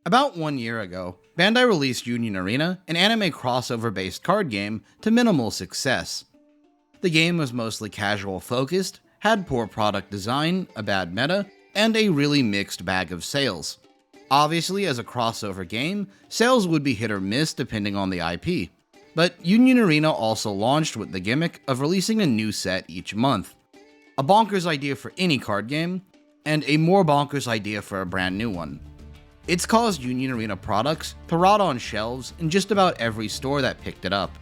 About 1 year ago, Bandai released Union Arena, an anime crossover-based card game, to minimal success. The game was mostly casual focused, had poor product design, a bad meta, and a really mixed bag of sales. Obviously, as a crossover game, sales would be hit or miss depending on the IP. But Union Arena also launched with the gimmick of releasing a new set each month. A bonkers idea for any card game, and a more bonkers idea for a brand new one. It's caused Union Arena products to rot on shelves in just about every store that picked it up.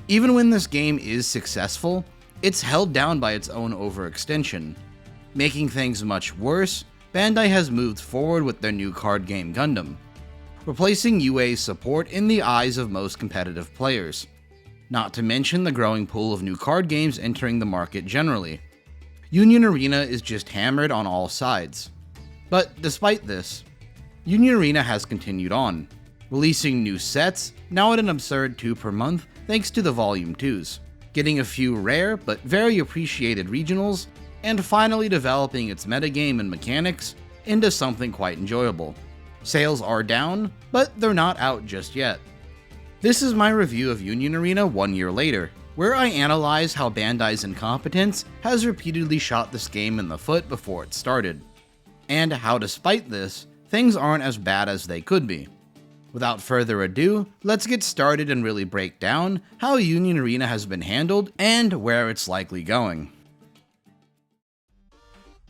Even when this game is successful, it's held down by its own overextension. Making things much worse, Bandai has moved forward with their new card game Gundam, replacing UA's support in the eyes of most competitive players. Not to mention the growing pool of new card games entering the market generally. Union Arena is just hammered on all sides. But despite this, Union Arena has continued on, releasing new sets, now at an absurd 2 per month thanks to the Volume 2s, getting a few rare but very appreciated regionals, and finally developing its metagame and mechanics into something quite enjoyable. Sales are down, but they're not out just yet. This is my review of Union Arena 1 year later, where I analyze how Bandai's incompetence has repeatedly shot this game in the foot before it started, and how despite this, things aren't as bad as they could be. Without further ado, let's get started and really break down how Union Arena has been handled and where it's likely going.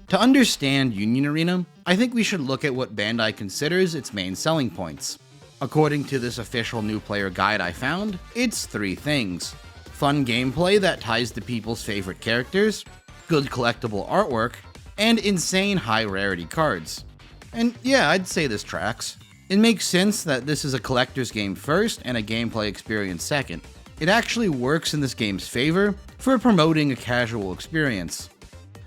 To understand Union Arena, I think we should look at what Bandai considers its main selling points. According to this official new player guide I found, it's 3 things. Fun gameplay that ties to people's favorite characters, good collectible artwork, and insane high rarity cards. And yeah, I'd say this tracks. It makes sense that this is a collector's game first and a gameplay experience second. It actually works in this game's favor for promoting a casual experience.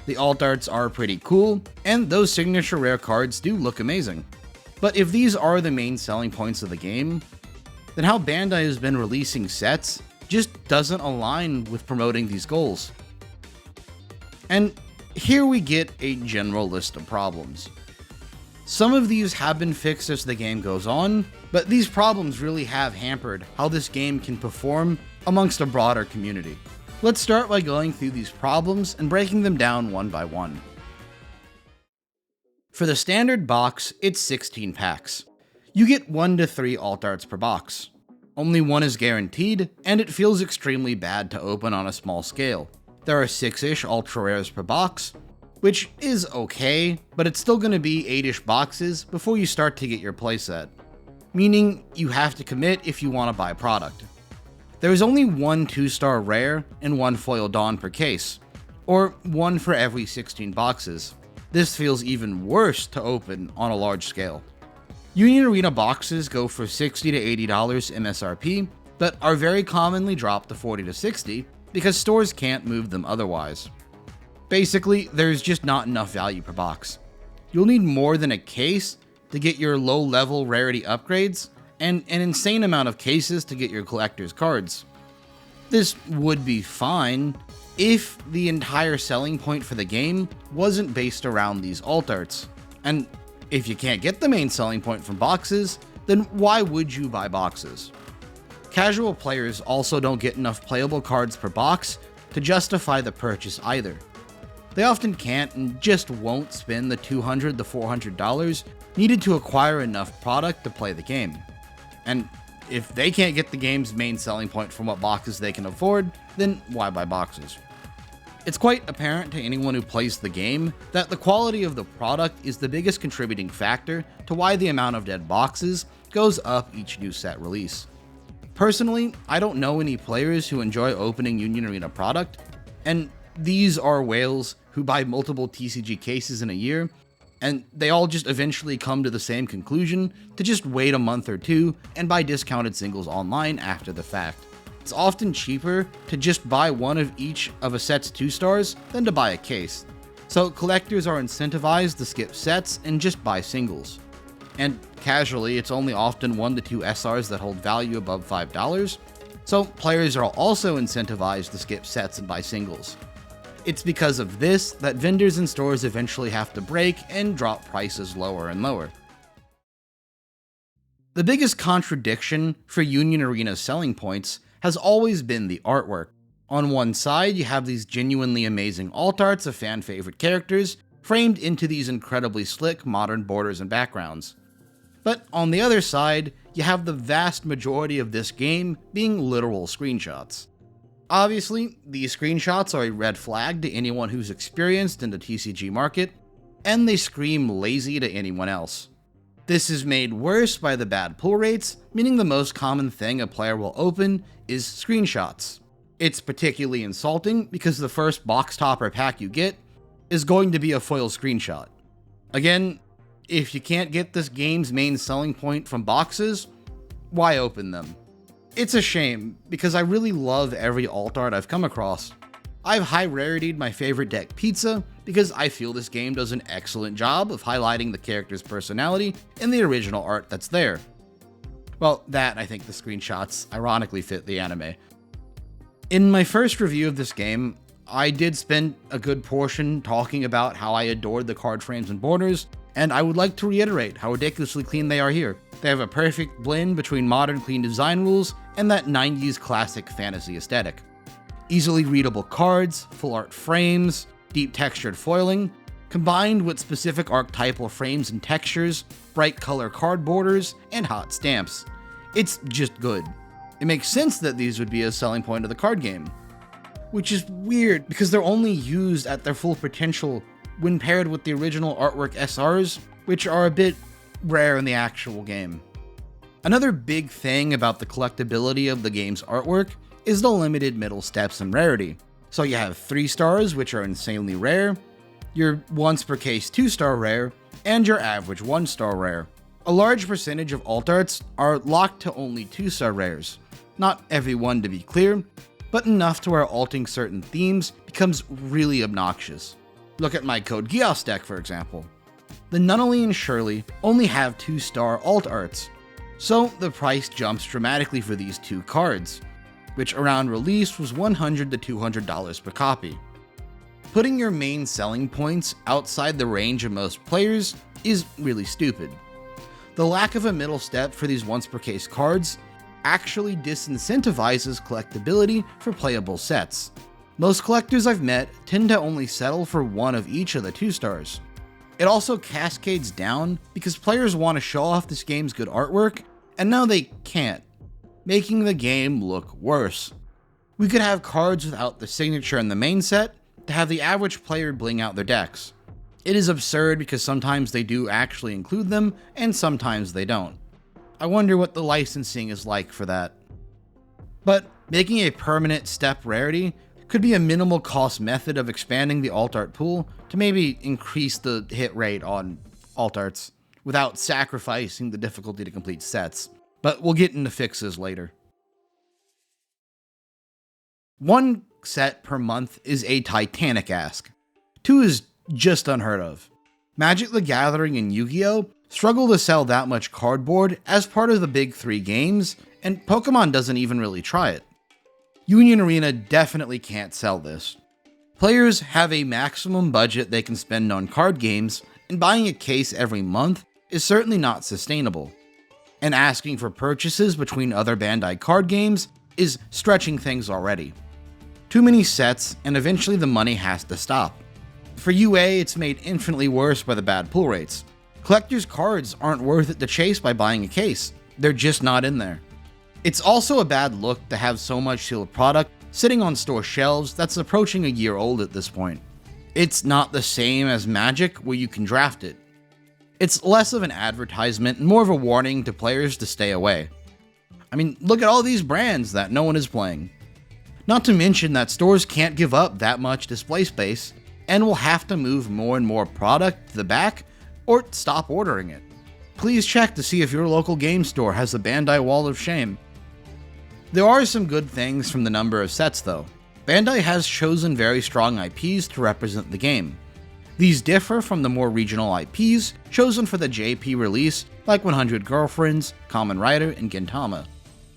The alt arts are pretty cool, and those signature rare cards do look amazing. But if these are the main selling points of the game, then how Bandai has been releasing sets just doesn't align with promoting these goals. And here we get a general list of problems. Some of these have been fixed as the game goes on, but these problems really have hampered how this game can perform amongst a broader community. Let's start by going through these problems and breaking them down one by one. For the standard box, it's 16 packs. You get 1 to 3 alt arts per box. Only 1 is guaranteed, and it feels extremely bad to open on a small scale. There are 6-ish ultra rares per box, which is okay, but it's still going to be 8-ish boxes before you start to get your playset, meaning you have to commit if you want to buy product. There is only 1 2-star rare and 1 foil dawn per case, or 1 for every 16 boxes. This feels even worse to open on a large scale. Union Arena boxes go for $60 to $80 MSRP, but are very commonly dropped to $40 to $60 because stores can't move them otherwise. Basically, there's just not enough value per box. You'll need more than a case to get your low-level rarity upgrades, and an insane amount of cases to get your collector's cards. This would be fine if the entire selling point for the game wasn't based around these alt arts. And if you can't get the main selling point from boxes, then why would you buy boxes? Casual players also don't get enough playable cards per box to justify the purchase either. They often can't and just won't spend the $200 to $400 needed to acquire enough product to play the game. And if they can't get the game's main selling point from what boxes they can afford, then why buy boxes? It's quite apparent to anyone who plays the game that the quality of the product is the biggest contributing factor to why the amount of dead boxes goes up each new set release. Personally, I don't know any players who enjoy opening Union Arena product, and these are whales who buy multiple TCG cases in a year, and they all just eventually come to the same conclusion to just wait a month or 2 and buy discounted singles online after the fact. It's often cheaper to just buy 1 of each of a set's 2 stars than to buy a case, so collectors are incentivized to skip sets and just buy singles. And casually, it's only often 1 to 2 SRs that hold value above $5, so players are also incentivized to skip sets and buy singles. It's because of this that vendors and stores eventually have to break and drop prices lower and lower. The biggest contradiction for Union Arena's selling points has always been the artwork. On one side, you have these genuinely amazing alt arts of fan-favorite characters framed into these incredibly slick modern borders and backgrounds. But on the other side, you have the vast majority of this game being literal screenshots. Obviously, these screenshots are a red flag to anyone who's experienced in the TCG market, and they scream lazy to anyone else. This is made worse by the bad pull rates, meaning the most common thing a player will open is screenshots. It's particularly insulting because the first box topper pack you get is going to be a foil screenshot. Again, if you can't get this game's main selling point from boxes, why open them? It's a shame, because I really love every alt art I've come across. I've high rarity'd my favorite deck Pizza because I feel this game does an excellent job of highlighting the character's personality in the original art that's there. Well, that I think the screenshots ironically fit the anime. In my first review of this game, I did spend a good portion talking about how I adored the card frames and borders, and I would like to reiterate how ridiculously clean they are here. They have a perfect blend between modern clean design rules and that 90s classic fantasy aesthetic. Easily readable cards, full art frames, deep textured foiling, combined with specific archetypal frames and textures, bright color card borders, and hot stamps. It's just good. It makes sense that these would be a selling point of the card game. Which is weird, because they're only used at their full potential when paired with the original artwork SRs, which are a bit rare in the actual game. Another big thing about the collectability of the game's artwork is the limited middle steps in rarity. So you have 3 stars, which are insanely rare, your once per case 2-star rare, and your average 1-star rare. A large percentage of alt arts are locked to only 2-star rares. Not every one, to be clear, but enough to where alting certain themes becomes really obnoxious. Look at my Code Geass deck, for example. The Nunnally and Shirley only have 2-star alt arts, so the price jumps dramatically for these 2 cards, which around release was $100 to $200 per copy. Putting your main selling points outside the range of most players is really stupid. The lack of a middle step for these once per case cards actually disincentivizes collectability for playable sets. Most collectors I've met tend to only settle for one of each of the 2 stars. It also cascades down because players want to show off this game's good artwork, and now they can't, making the game look worse. We could have cards without the signature in the main set to have the average player bling out their decks. It is absurd because sometimes they do actually include them, and sometimes they don't. I wonder what the licensing is like for that. But making a permanent step rarity could be a minimal cost method of expanding the alt art pool to maybe increase the hit rate on alt arts without sacrificing the difficulty to complete sets. But we'll get into fixes later. 1 set per month is a titanic ask. 2 is just unheard of. Magic the Gathering and Yu-Gi-Oh! Struggle to sell that much cardboard as part of the big 3 games, and Pokemon doesn't even really try it. Union Arena definitely can't sell this. Players have a maximum budget they can spend on card games, and buying a case every month is certainly not sustainable. And asking for purchases between other Bandai card games is stretching things already. Too many sets, and eventually the money has to stop. For UA, it's made infinitely worse by the bad pull rates. Collectors' cards aren't worth it to chase by buying a case. They're just not in there. It's also a bad look to have so much sealed product sitting on store shelves that's approaching a year old at this point. It's not the same as Magic where you can draft it. It's less of an advertisement and more of a warning to players to stay away. I mean, look at all these brands that no one is playing. Not to mention that stores can't give up that much display space and will have to move more and more product to the back or stop ordering it. Please check to see if your local game store has a Bandai Wall of Shame. There are some good things from the number of sets though. Bandai has chosen very strong IPs to represent the game. These differ from the more regional IPs chosen for the JP release like 100 Girlfriends, Kamen Rider, and Gintama.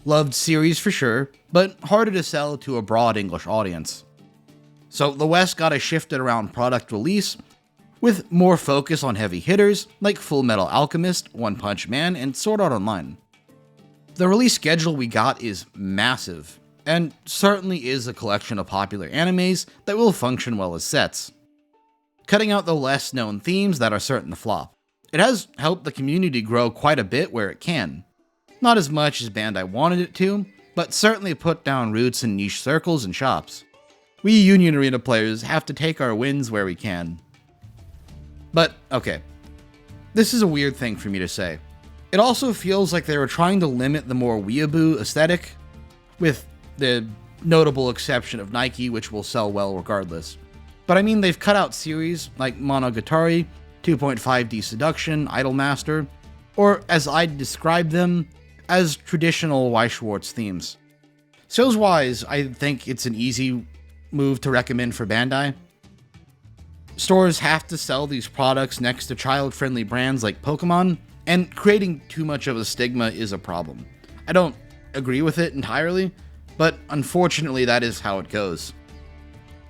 Loved series for sure, but harder to sell to a broad English audience. So the West got a shifted around product release, with more focus on heavy hitters like Full Metal Alchemist, One Punch Man, and Sword Art Online. The release schedule we got is massive, and certainly is a collection of popular animes that will function well as sets, cutting out the less known themes that are certain to flop. It has helped the community grow quite a bit where it can. Not as much as Bandai wanted it to, but certainly put down roots in niche circles and shops. We Union Arena players have to take our wins where we can. But, okay. This is a weird thing for me to say. It also feels like they were trying to limit the more weeaboo aesthetic, with the notable exception of Nike, which will sell well regardless. But I mean, they've cut out series like Monogatari, 2.5D Seduction, Idolmaster, or as I'd describe them, as traditional Weiss themes. Sales-wise, I think it's an easy move to recommend for Bandai. Stores have to sell these products next to child-friendly brands like Pokemon, and creating too much of a stigma is a problem. I don't agree with it entirely, but unfortunately that is how it goes.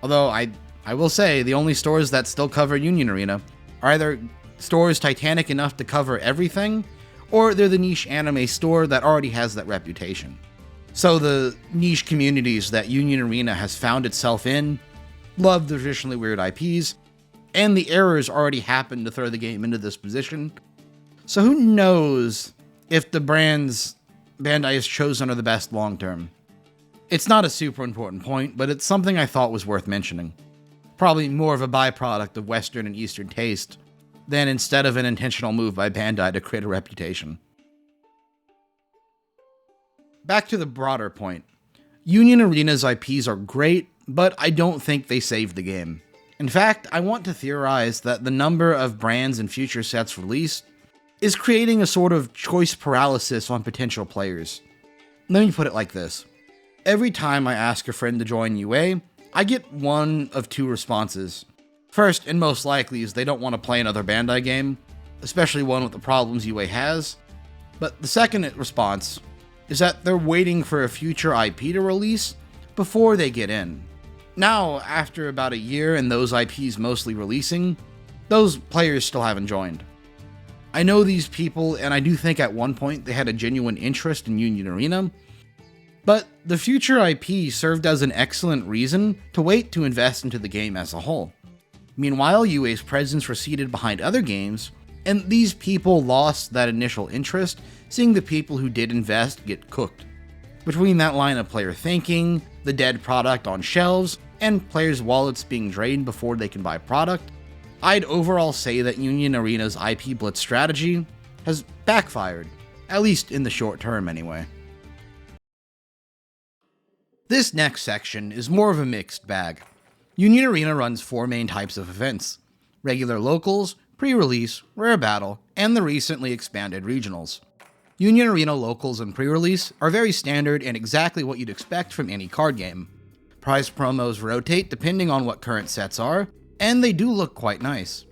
Although I will say, the only stores that still cover Union Arena are either stores titanic enough to cover everything, or they're the niche anime store that already has that reputation. So the niche communities that Union Arena has found itself in love the traditionally weird IPs, and the errors already happened to throw the game into this position. So who knows if the brands Bandai has chosen are the best long term. It's not a super important point, but it's something I thought was worth mentioning. Probably more of a byproduct of Western and Eastern taste than instead of an intentional move by Bandai to create a reputation. Back to the broader point. Union Arena's IPs are great, but I don't think they saved the game. In fact, I want to theorize that the number of brands and future sets released is creating a sort of choice paralysis on potential players. Let me put it like this. Every time I ask a friend to join UA, I get one of two responses. First, and most likely, is they don't want to play another Bandai game, especially one with the problems UA has. But the second response is that they're waiting for a future IP to release before they get in. Now, after about a year and those IPs mostly releasing, those players still haven't joined. I know these people, and I do think at one point they had a genuine interest in Union Arena, but the future IP served as an excellent reason to wait to invest into the game as a whole. Meanwhile, UA's presence receded behind other games, and these people lost that initial interest, seeing the people who did invest get cooked. Between that line of player thinking, the dead product on shelves, and players' wallets being drained before they can buy product, I'd overall say that Union Arena's IP blitz strategy has backfired, at least in the short term anyway. This next section is more of a mixed bag. Union Arena runs 4 main types of events: regular locals, pre-release, rare battle, and the recently expanded regionals. Union Arena locals and pre-release are very standard and exactly what you'd expect from any card game. Prize promos rotate depending on what current sets are, and they do look quite nice.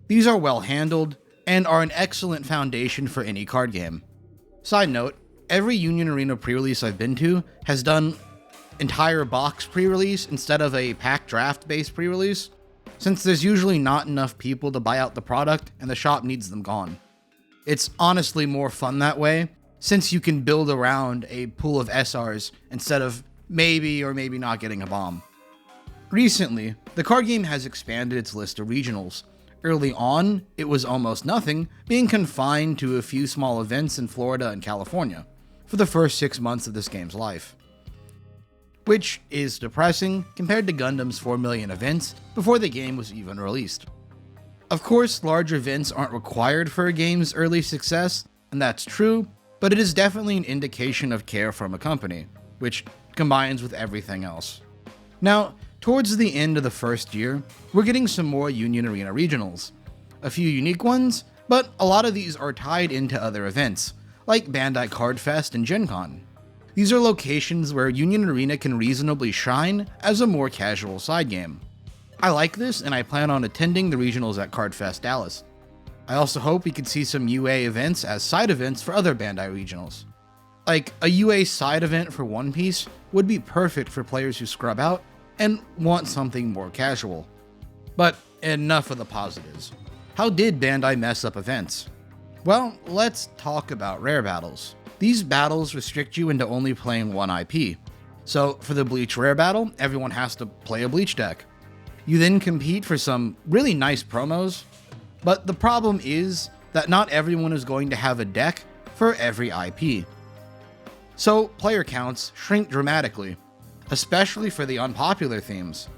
These are well handled, and are an excellent foundation for any card game. Side note, every Union Arena pre-release I've been to has done entire box pre-release instead of a pack draft based pre-release, since there's usually not enough people to buy out the product and the shop needs them gone. It's honestly more fun that way, since you can build around a pool of SRs instead of maybe or maybe not getting a bomb. Recently, the card game has expanded its list of regionals. Early on, it was almost nothing, being confined to a few small events in Florida and California for the first 6 months of this game's life. Which is depressing compared to Gundam's 4 million events before the game was even released. Of course, large events aren't required for a game's early success, and that's true, but it is definitely an indication of care from a company, which combines with everything else. Now, towards the end of the first year, we're getting some more Union Arena regionals. A few unique ones, but a lot of these are tied into other events, like Bandai Card Fest and Gencon. These are locations where Union Arena can reasonably shine as a more casual side game. I like this, and I plan on attending the regionals at Card Fest Dallas. I also hope we can see some UA events as side events for other Bandai regionals. Like, a UA side event for One Piece would be perfect for players who scrub out and want something more casual. But enough of the positives. How did Bandai mess up events? Well, let's talk about rare battles. These battles restrict you into only playing one IP. So for the Bleach Rare battle, everyone has to play a Bleach deck. You then compete for some really nice promos, but the problem is that not everyone is going to have a deck for every IP. So player counts shrink dramatically, especially for the unpopular themes.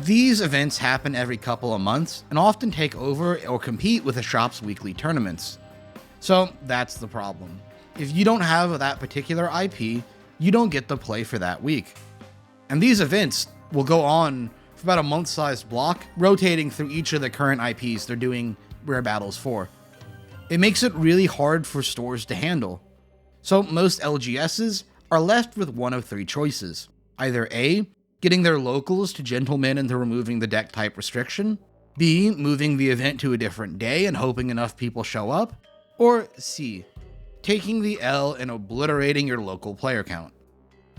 These events happen every couple of months and often take over or compete with the shop's weekly tournaments. So that's the problem. If you don't have that particular IP, you don't get to play for that week. And these events will go on for about a month-sized block, rotating through each of the current IPs they're doing rare battles for. It makes it really hard for stores to handle. So most LGSs are left with one of three choices. Either A, getting their locals to gentlemen into removing the deck type restriction, B, moving the event to a different day and hoping enough people show up, or C, taking the L and obliterating your local player count.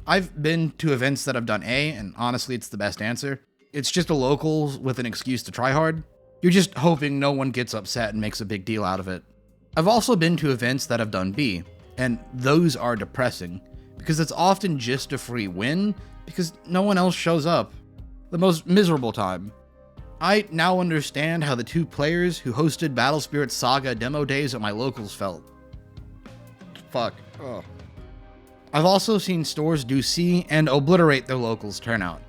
I've been to events that have done A, and honestly it's the best answer. It's just a locals with an excuse to try hard. You're just hoping no one gets upset and makes a big deal out of it. I've also been to events that have done B, and those are depressing, because it's often just a free win, because no one else shows up. The most miserable time. I now understand how the two players who hosted Battle Spirit Saga demo days at my locals felt. Fuck. Ugh. I've also seen stores do C and obliterate their locals turnout.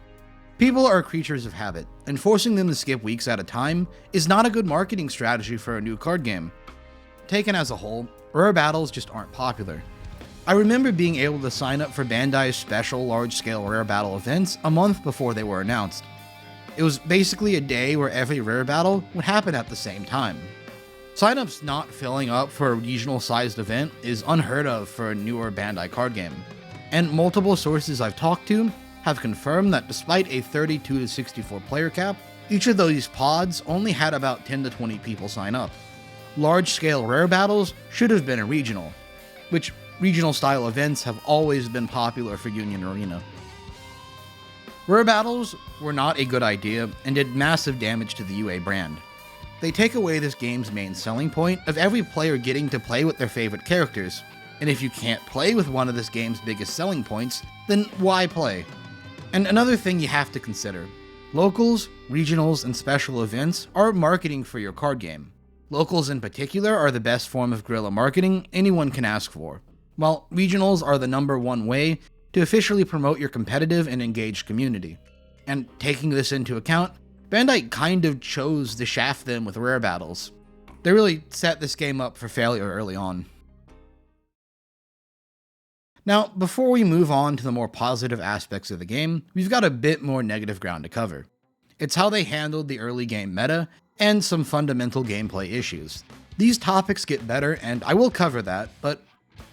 People are creatures of habit, and forcing them to skip weeks at a time is not a good marketing strategy for a new card game. Taken as a whole, rare battles just aren't popular. I remember being able to sign up for Bandai's special large-scale rare battle events a month before they were announced. It was basically a day where every rare battle would happen at the same time. Signups not filling up for a regional-sized event is unheard of for a newer Bandai card game, and multiple sources I've talked to have confirmed that despite a 32 to 64 player cap, each of those pods only had about 10 to 20 people sign up. Large-scale rare battles should have been a regional, which regional-style events have always been popular for Union Arena. Rare battles were not a good idea and did massive damage to the UA brand. They take away this game's main selling point of every player getting to play with their favorite characters, and if you can't play with one of this game's biggest selling points, then why play? And another thing you have to consider, locals, regionals, and special events are marketing for your card game. Locals in particular are the best form of guerrilla marketing anyone can ask for, while regionals are the #1 way to officially promote your competitive and engaged community. And taking this into account, Bandai kind of chose to shaft them with rare battles. They really set this game up for failure early on. Now, before we move on to the more positive aspects of the game, we've got a bit more negative ground to cover. It's how they handled the early game meta and some fundamental gameplay issues. These topics get better, and I will cover that, but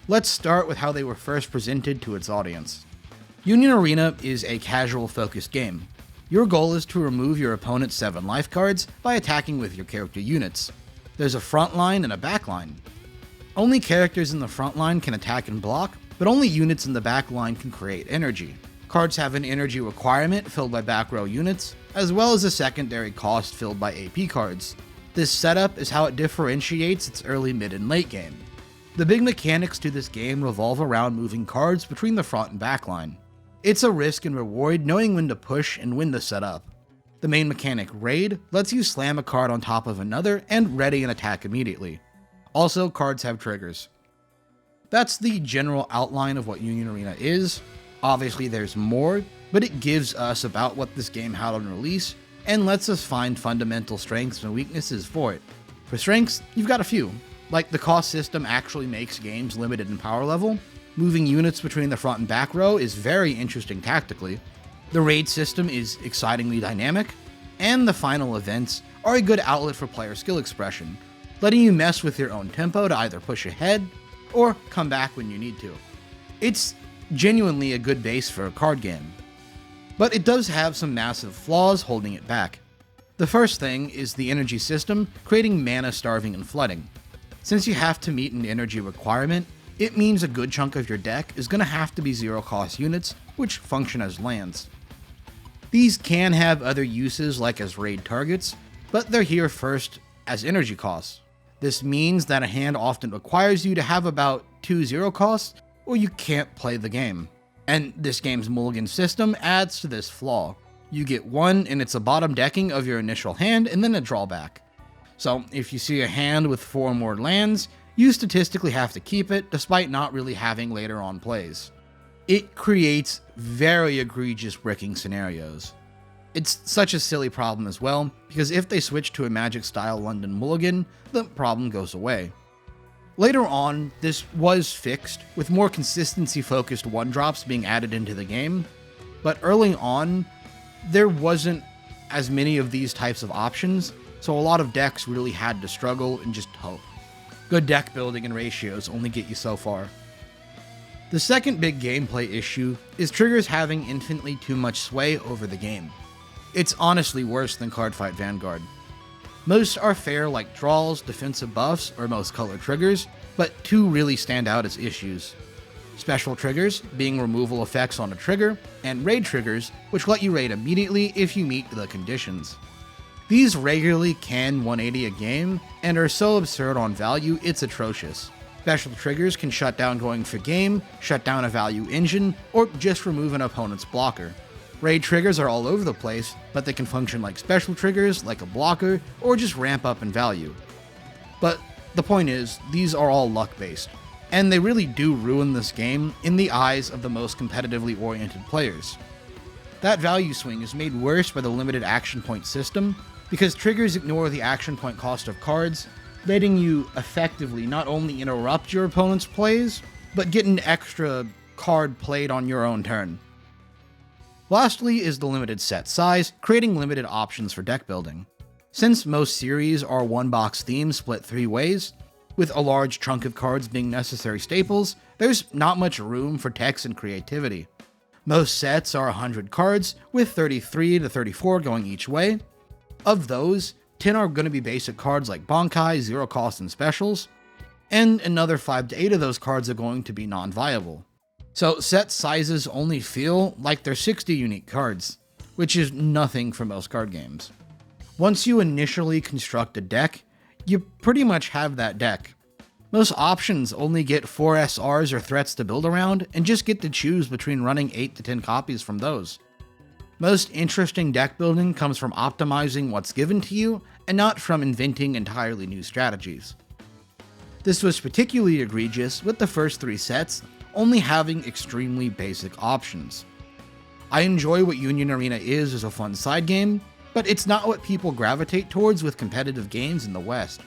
let's start with how they were first presented to its audience. Union Arena is a casual-focused game. Your goal is to remove your opponent's 7 life cards by attacking with your character units. There's a front line and a back line. Only characters in the front line can attack and block, but only units in the back line can create energy. Cards have an energy requirement filled by back row units, as well as a secondary cost filled by AP cards. This setup is how it differentiates its early, mid, and late game. The big mechanics to this game revolve around moving cards between the front and back line. It's a risk and reward knowing when to push and when to set up. The main mechanic, Raid, lets you slam a card on top of another and ready an attack immediately. Also, cards have triggers. That's the general outline of what Union Arena is. Obviously there's more, but it gives us about what this game had on release, and lets us find fundamental strengths and weaknesses for it. For strengths, you've got a few. Like the cost system actually makes games limited in power level. Moving units between the front and back row is very interesting tactically. The raid system is excitingly dynamic, and the final events are a good outlet for player skill expression, letting you mess with your own tempo to either push ahead or come back when you need to. It's genuinely a good base for a card game. But it does have some massive flaws holding it back. The first thing is the energy system creating mana starving and flooding. Since you have to meet an energy requirement, it means a good chunk of your deck is going to have to be zero cost units, which function as lands. These can have other uses like as raid targets, but they're here first as energy costs. This means that a hand often requires you to have about 2 zero costs, or you can't play the game. And this game's mulligan system adds to this flaw. You get 1 and it's a bottom decking of your initial hand and then a drawback. So if you see a hand with 4 more lands, you statistically have to keep it despite not really having later on plays. It creates very egregious bricking scenarios. It's such a silly problem as well, because if they switch to a Magic-style London mulligan, the problem goes away. Later on, this was fixed, with more consistency-focused 1-drops being added into the game, but early on, there wasn't as many of these types of options, so a lot of decks really had to struggle and just hope. Good deck building and ratios only get you so far. The second big gameplay issue is triggers having infinitely too much sway over the game. It's honestly worse than Cardfight Vanguard. Most are fair like draws, defensive buffs, or most color triggers, but 2 really stand out as issues. Special triggers, being removal effects on a trigger, and raid triggers, which let you raid immediately if you meet the conditions. These regularly can 180 a game, and are so absurd on value it's atrocious. Special triggers can shut down going for game, shut down a value engine, or just remove an opponent's blocker. Raid triggers are all over the place, but they can function like special triggers, like a blocker, or just ramp up in value. But the point is, these are all luck-based, and they really do ruin this game in the eyes of the most competitively oriented players. That value swing is made worse by the limited action point system, because triggers ignore the action point cost of cards, letting you effectively not only interrupt your opponent's plays, but get an extra card played on your own turn. Lastly is the limited set size, creating limited options for deck building. Since most series are 1-box themes split 3 ways, with a large chunk of cards being necessary staples, there's not much room for text and creativity. Most sets are 100 cards, with 33 to 34 going each way. Of those, 10 are going to be basic cards like Bankai, zero cost, and specials, and another 5 to 8 of those cards are going to be non-viable. So set sizes only feel like they're 60 unique cards, which is nothing for most card games. Once you initially construct a deck, you pretty much have that deck. Most options only get 4 SRs or threats to build around, and just get to choose between running 8 to 10 copies from those. Most interesting deck building comes from optimizing what's given to you, and not from inventing entirely new strategies. This was particularly egregious with the first 3 sets only having extremely basic options. I enjoy what Union Arena is as a fun side game, but it's not what people gravitate towards with competitive games in the West.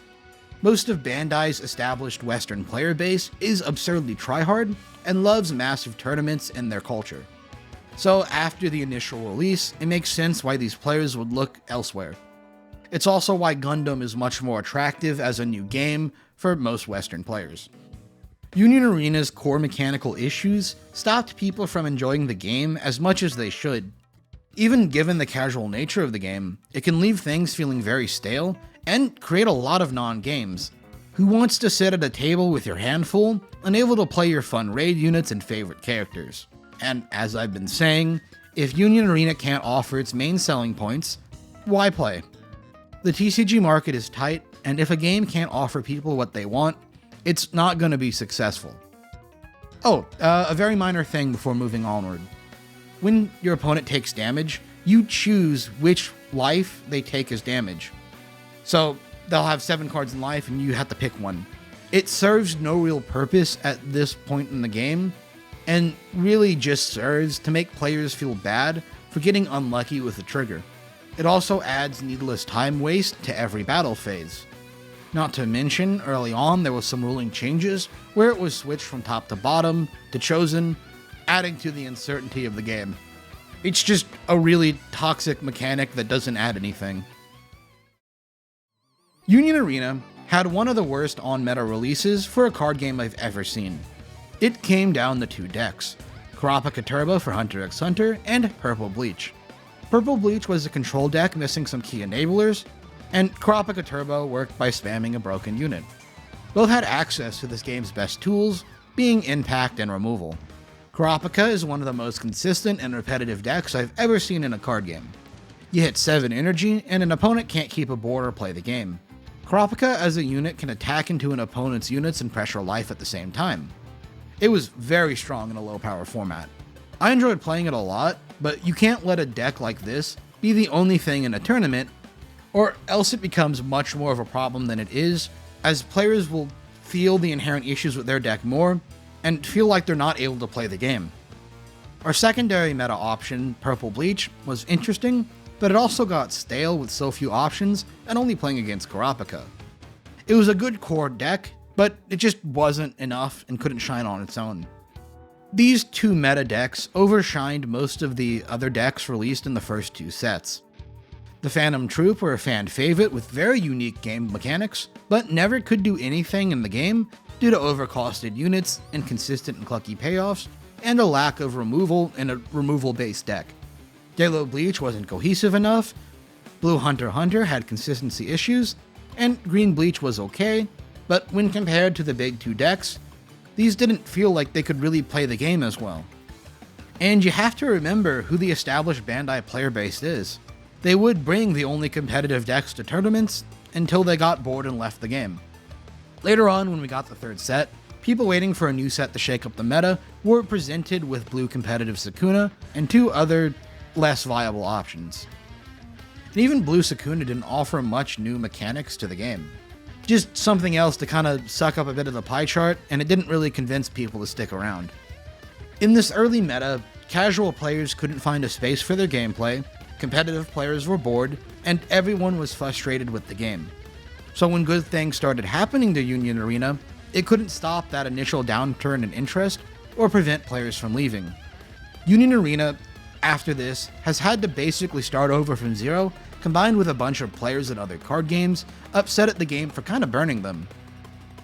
Most of Bandai's established Western player base is absurdly tryhard and loves massive tournaments and their culture. So after the initial release, it makes sense why these players would look elsewhere. It's also why Gundam is much more attractive as a new game for most Western players. Union Arena's core mechanical issues stopped people from enjoying the game as much as they should. Even given the casual nature of the game, it can leave things feeling very stale and create a lot of non-games. Who wants to sit at a table with your hand full, unable to play your fun raid units and favorite characters? And as I've been saying, if Union Arena can't offer its main selling points, why play? The TCG market is tight, and if a game can't offer people what they want, it's not going to be successful. Oh, a very minor thing before moving onward. When your opponent takes damage, you choose which life they take as damage. So they'll have 7 cards in life and you have to pick one. It serves no real purpose at this point in the game, and really just serves to make players feel bad for getting unlucky with the trigger. It also adds needless time waste to every battle phase. Not to mention, early on there was some ruling changes where it was switched from top to bottom to chosen, adding to the uncertainty of the game. It's just a really toxic mechanic that doesn't add anything. Union Arena had one of the worst on-meta releases for a card game I've ever seen. It came down to 2 decks, Kurapika Turbo for Hunter x Hunter and Purple Bleach. Purple Bleach was a control deck missing some key enablers, and Kurapika Turbo worked by spamming a broken unit. Both had access to this game's best tools, being impact and removal. Kurapika is one of the most consistent and repetitive decks I've ever seen in a card game. You hit 7 energy, and an opponent can't keep a board or play the game. Kurapika as a unit can attack into an opponent's units and pressure life at the same time. It was very strong in a low power format. I enjoyed playing it a lot, but you can't let a deck like this be the only thing in a tournament, or else it becomes much more of a problem than it is, as players will feel the inherent issues with their deck more, and feel like they're not able to play the game. Our secondary meta option, Purple Bleach, was interesting, but it also got stale with so few options and only playing against Kurapika. It was a good core deck, but it just wasn't enough and couldn't shine on its own. These two meta decks overshined most of the other decks released in the first two sets. The Phantom Troop were a fan favorite with very unique game mechanics, but never could do anything in the game due to overcosted units, inconsistent and clunky payoffs, and a lack of removal in a removal-based deck. Yellow Bleach wasn't cohesive enough, Blue Hunter Hunter had consistency issues, and Green Bleach was okay, but when compared to the big two decks, these didn't feel like they could really play the game as well. And you have to remember who the established Bandai player base is. They would bring the only competitive decks to tournaments until they got bored and left the game. Later on, when we got the third set, people waiting for a new set to shake up the meta were presented with blue competitive Sukuna and two other less viable options. And even blue Sukuna didn't offer much new mechanics to the game. Just something else to kind of suck up a bit of the pie chart, and it didn't really convince people to stick around. In this early meta, casual players couldn't find a space for their gameplay, competitive players were bored, and everyone was frustrated with the game. So when good things started happening to Union Arena, it couldn't stop that initial downturn in interest or prevent players from leaving. Union Arena, after this, has had to basically start over from zero, combined with a bunch of players in other card games, upset at the game for kind of burning them.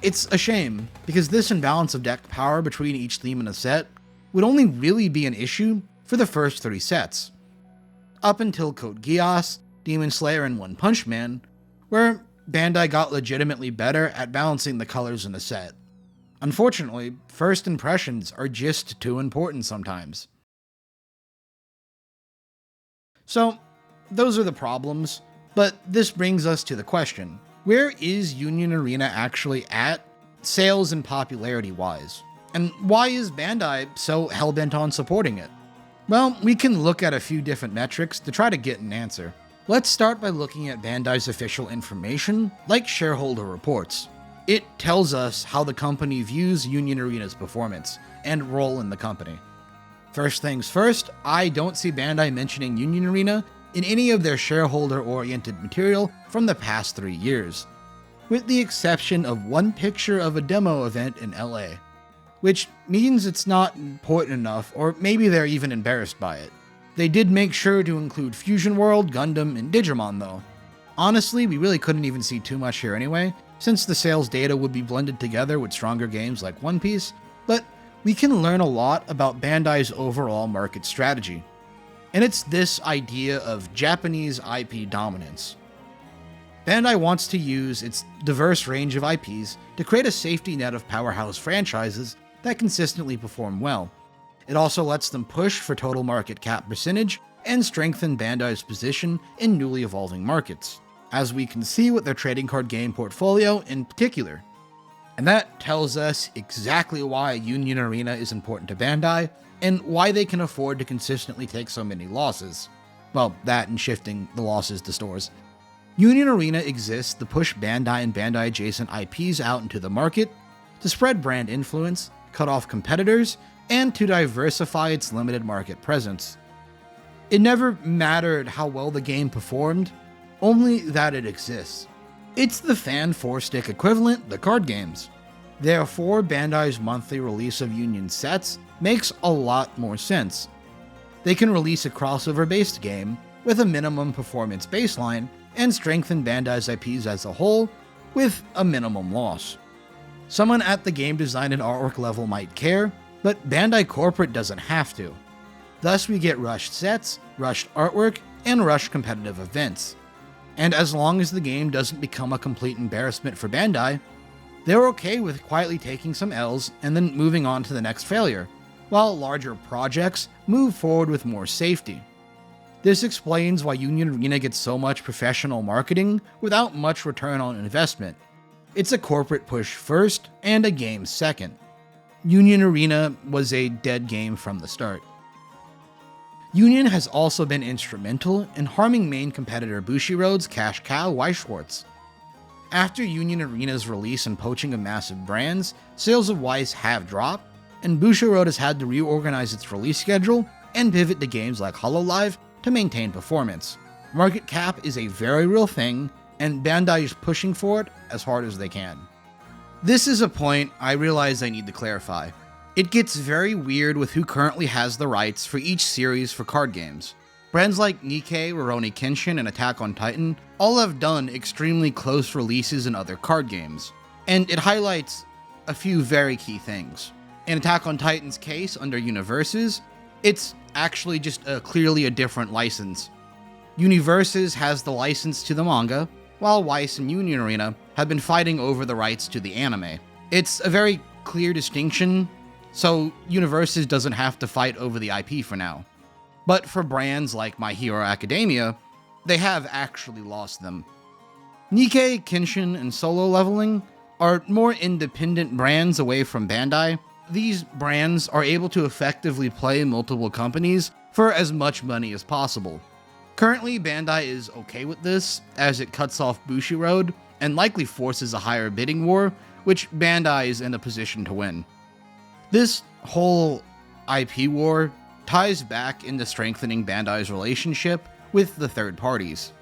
It's a shame, because this imbalance of deck power between each theme in a set would only really be an issue for the first 3 sets. Up until Code Geass, Demon Slayer, and One Punch Man, where Bandai got legitimately better at balancing the colors in the set. Unfortunately, first impressions are just too important sometimes. So, those are the problems, but this brings us to the question: where is Union Arena actually at, sales and popularity wise? And why is Bandai so hellbent on supporting it? Well, we can look at a few different metrics to try to get an answer. Let's start by looking at Bandai's official information, like shareholder reports. It tells us how the company views Union Arena's performance and role in the company. First things first, I don't see Bandai mentioning Union Arena in any of their shareholder-oriented material from the past 3 years, with the exception of one picture of a demo event in LA, which means it's not important enough, or maybe they're even embarrassed by it. They did make sure to include Fusion World, Gundam, and Digimon though. Honestly, we really couldn't even see too much here anyway, since the sales data would be blended together with stronger games like One Piece, but we can learn a lot about Bandai's overall market strategy. And it's this idea of Japanese IP dominance. Bandai wants to use its diverse range of IPs to create a safety net of powerhouse franchises that consistently perform well. It also lets them push for total market cap percentage and strengthen Bandai's position in newly evolving markets, as we can see with their trading card game portfolio in particular. And that tells us exactly why Union Arena is important to Bandai, and why they can afford to consistently take so many losses. Well, that and shifting the losses to stores. Union Arena exists to push Bandai and Bandai-adjacent IPs out into the market, to spread brand influence, cut off competitors, and to diversify its limited market presence. It never mattered how well the game performed, only that it exists. It's the fan 4-stick equivalent to card games. Therefore, Bandai's monthly release of Union sets makes a lot more sense. They can release a crossover-based game with a minimum performance baseline and strengthen Bandai's IPs as a whole with a minimum loss. Someone at the game design and artwork level might care, but Bandai Corporate doesn't have to. Thus we get rushed sets, rushed artwork, and rushed competitive events. And as long as the game doesn't become a complete embarrassment for Bandai, they're okay with quietly taking some L's and then moving on to the next failure, while larger projects move forward with more safety. This explains why Union Arena gets so much professional marketing without much return on investment. It's a corporate push first and a game second. Union Arena was a dead game from the start. Union has also been instrumental in harming main competitor Bushiroad's cash cow Weiss. After Union Arena's release and poaching of massive brands, sales of Weiss have dropped, and Bushiroad has had to reorganize its release schedule and pivot to games like Hololive to maintain performance. Market cap is a very real thing, and Bandai is pushing for it as hard as they can. This is a point I realize I need to clarify. It gets very weird with who currently has the rights for each series for card games. Brands like Nikkei, Rurouni Kenshin, and Attack on Titan all have done extremely close releases in other card games, and it highlights a few very key things. In Attack on Titan's case, under Universes, it's actually just clearly a different license. Universes has the license to the manga, while Weiss and Union Arena have been fighting over the rights to the anime. It's a very clear distinction, so Universes doesn't have to fight over the IP for now. But for brands like My Hero Academia, they have actually lost them. Nikkei, Kenshin, and Solo Leveling are more independent brands away from Bandai. These brands are able to effectively play multiple companies for as much money as possible. Currently, Bandai is okay with this, as it cuts off Bushiroad and likely forces a higher bidding war, which Bandai is in a position to win. This whole IP war ties back into strengthening Bandai's relationship with the third parties.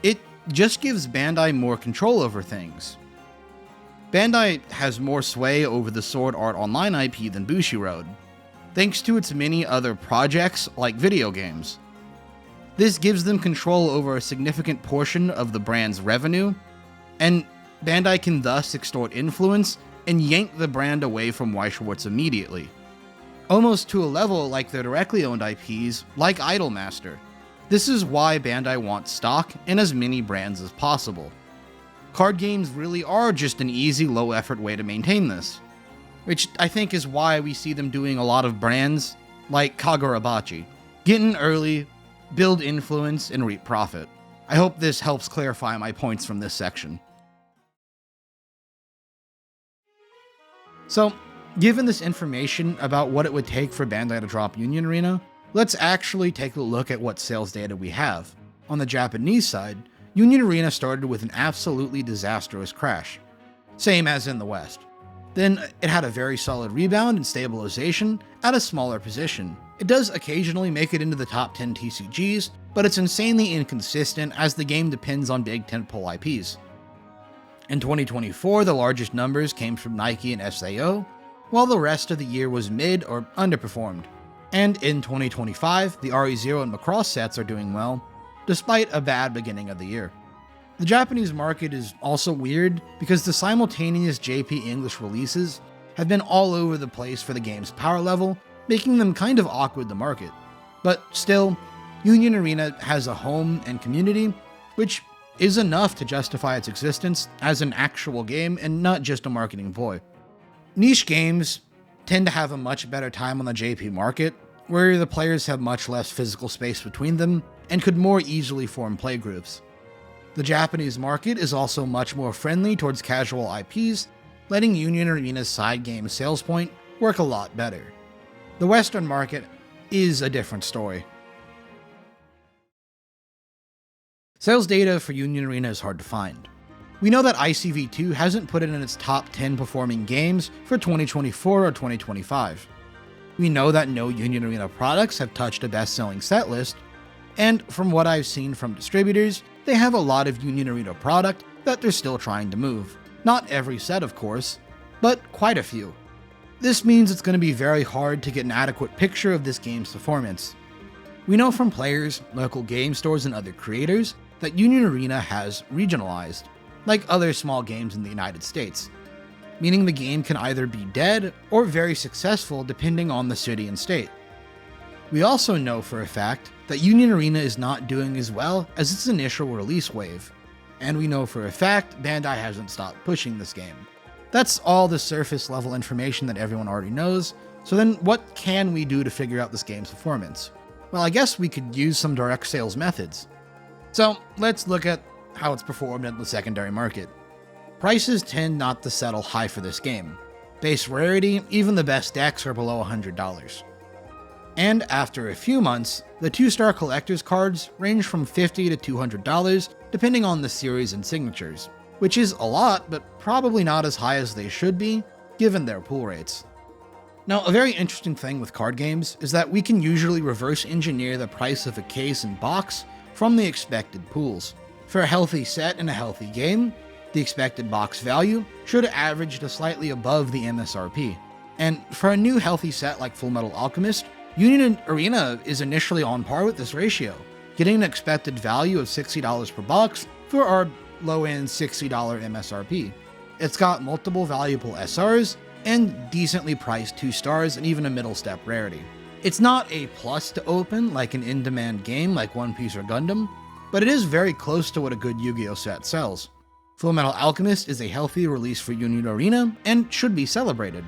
It just gives Bandai more control over things. Bandai has more sway over the Sword Art Online IP than Bushiroad, thanks to its many other projects like video games. This gives them control over a significant portion of the brand's revenue, and Bandai can thus extort influence and yank the brand away from Weiss immediately, almost to a level like their directly owned IPs like Idolmaster. This is why Bandai wants stock in as many brands as possible. Card games really are just an easy, low-effort way to maintain this, which I think is why we see them doing a lot of brands like Kagurabachi. Get in early, build influence, and reap profit. I hope this helps clarify my points from this section. So, given this information about what it would take for Bandai to drop Union Arena, let's actually take a look at what sales data we have. On the Japanese side, Union Arena started with an absolutely disastrous crash, same as in the West. Then it had a very solid rebound and stabilization at a smaller position. It does occasionally make it into the top 10 TCGs, but it's insanely inconsistent as the game depends on big tentpole IPs. In 2024, the largest numbers came from Nike and SAO, while the rest of the year was mid or underperformed. And in 2025, the RE0 and Macross sets are doing well, despite a bad beginning of the year. The Japanese market is also weird because the simultaneous JP English releases have been all over the place for the game's power level, making them kind of awkward to market. But still, Union Arena has a home and community, which is enough to justify its existence as an actual game and not just a marketing ploy. Niche games tend to have a much better time on the JP market, where the players have much less physical space between them and could more easily form playgroups. The Japanese market is also much more friendly towards casual IPs, letting Union Arena's side game sales point work a lot better. The Western market is a different story. Sales data for Union Arena is hard to find. We know that ICV2 hasn't put it in its top 10 performing games for 2024 or 2025. We know that no Union Arena products have touched a best-selling set list, and from what I've seen from distributors, they have a lot of Union Arena product that they're still trying to move. Not every set, of course, but quite a few. This means it's going to be very hard to get an adequate picture of this game's performance. We know from players, local game stores, and other creators that Union Arena has regionalized, like other small games in the United States, meaning the game can either be dead or very successful depending on the city and state. We also know for a fact that Union Arena is not doing as well as its initial release wave, and we know for a fact Bandai hasn't stopped pushing this game. That's all the surface level information that everyone already knows, so then what can we do to figure out this game's performance? Well, I guess we could use some direct sales methods. So let's look at how it's performed in the secondary market. Prices tend not to settle high for this game. Base rarity, even the best decks are below $100. And after a few months, the 2-star collector's cards range from $50 to $200 depending on the series and signatures, which is a lot, but probably not as high as they should be, given their pull rates. Now, a very interesting thing with card games is that we can usually reverse engineer the price of a case and box from the expected pools. For a healthy set in a healthy game, the expected box value should average to slightly above the MSRP. And for a new healthy set like Fullmetal Alchemist, Union Arena is initially on par with this ratio, getting an expected value of $60 per box for our low-end $60 MSRP. It's got multiple valuable SRs and decently priced 2 stars and even a middle step rarity. It's not a plus to open like an in-demand game like One Piece or Gundam, but it is very close to what a good Yu-Gi-Oh set sells. Fullmetal Alchemist is a healthy release for Union Arena and should be celebrated.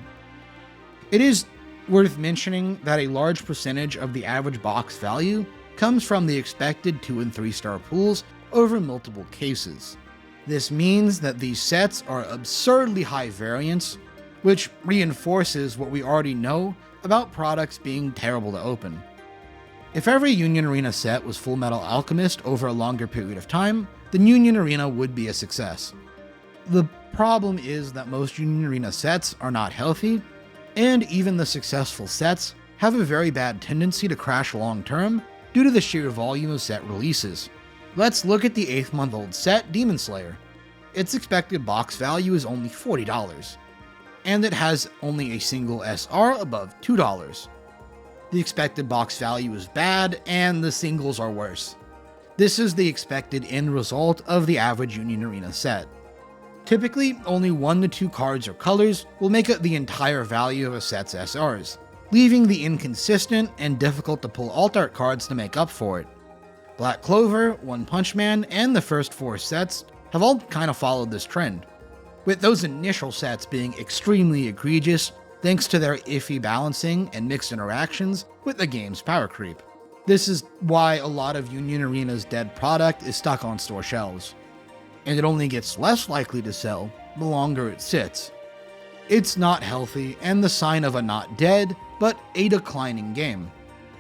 It is worth mentioning that a large percentage of the average box value comes from the expected 2 and 3-star pools over multiple cases. This means that these sets are absurdly high variance, which reinforces what we already know about products being terrible to open. If every Union Arena set was Fullmetal Alchemist over a longer period of time, then Union Arena would be a success. The problem is that most Union Arena sets are not healthy, and even the successful sets have a very bad tendency to crash long term due to the sheer volume of set releases. Let's look at the 8-month-old set Demon Slayer. Its expected box value is only $40, and it has only a single SR above $2. The expected box value is bad, and the singles are worse. This is the expected end result of the average Union Arena set. Typically, only 1 to 2 cards or colors will make up the entire value of a set's SRs, leaving the inconsistent and difficult to pull alt art cards to make up for it. Black Clover, One Punch Man, and the first 4 sets have all kind of followed this trend, with those initial sets being extremely egregious thanks to their iffy balancing and mixed interactions with the game's power creep. This is why a lot of Union Arena's dead product is stuck on store shelves, and it only gets less likely to sell the longer it sits. It's not healthy and the sign of a not dead, but a declining game.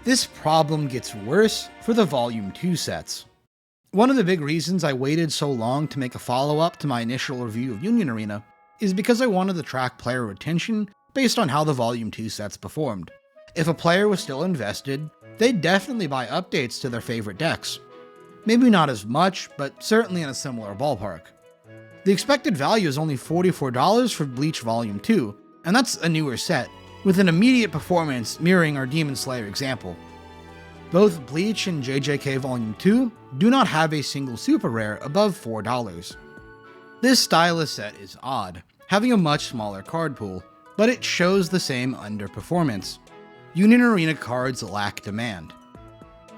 This problem gets worse for the Volume 2 sets. One of the big reasons I waited so long to make a follow-up to my initial review of Union Arena is because I wanted to track player retention based on how the Volume 2 sets performed. If a player was still invested, they'd definitely buy updates to their favorite decks. Maybe not as much, but certainly in a similar ballpark. The expected value is only $44 for Bleach Volume 2, and that's a newer set, with an immediate performance mirroring our Demon Slayer example. Both Bleach and JJK Volume 2 do not have a single super rare above $4. This stylus set is odd, having a much smaller card pool, but it shows the same underperformance. Union Arena cards lack demand.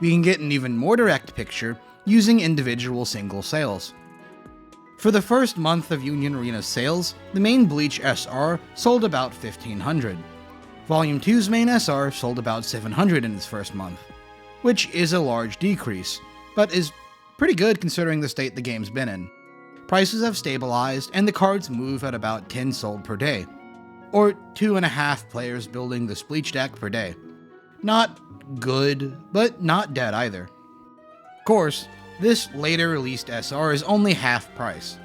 We can get an even more direct picture using individual single sales. For the first month of Union Arena sales, the main Bleach SR sold about 1,500. Volume 2's main SR sold about 700 in its first month, which is a large decrease, but is pretty good considering the state the game's been in. Prices have stabilized, and the cards move at about 10 sold per day, or 2.5 players building this Bleach deck per day. Not good, but not dead either. Of course, this later released SR is only half price.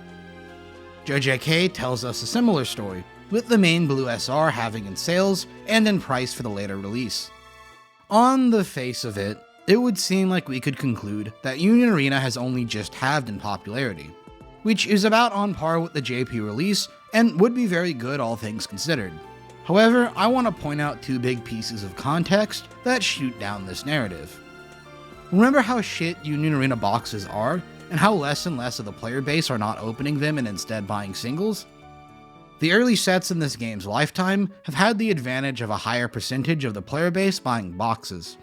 JJK tells us a similar story, with the main blue SR having in sales and in price for the later release. On the face of it, it would seem like we could conclude that Union Arena has only just halved in popularity, which is about on par with the JP release and would be very good all things considered. However, I want to point out 2 big pieces of context that shoot down this narrative. Remember how shit Union Arena boxes are, and how less and less of the player base are not opening them and instead buying singles? The early sets in this game's lifetime have had the advantage of a higher percentage of the player base buying boxes,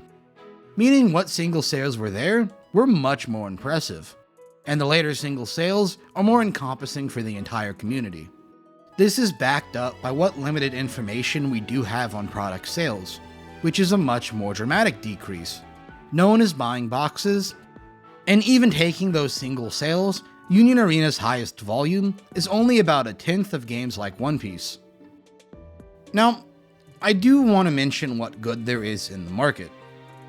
meaning what single sales were there were much more impressive, and the later single sales are more encompassing for the entire community. This is backed up by what limited information we do have on product sales, which is a much more dramatic decrease. No one is buying boxes, and even taking those single sales, Union Arena's highest volume is only about 1/10 of games like One Piece. Now, I do want to mention what good there is in the market,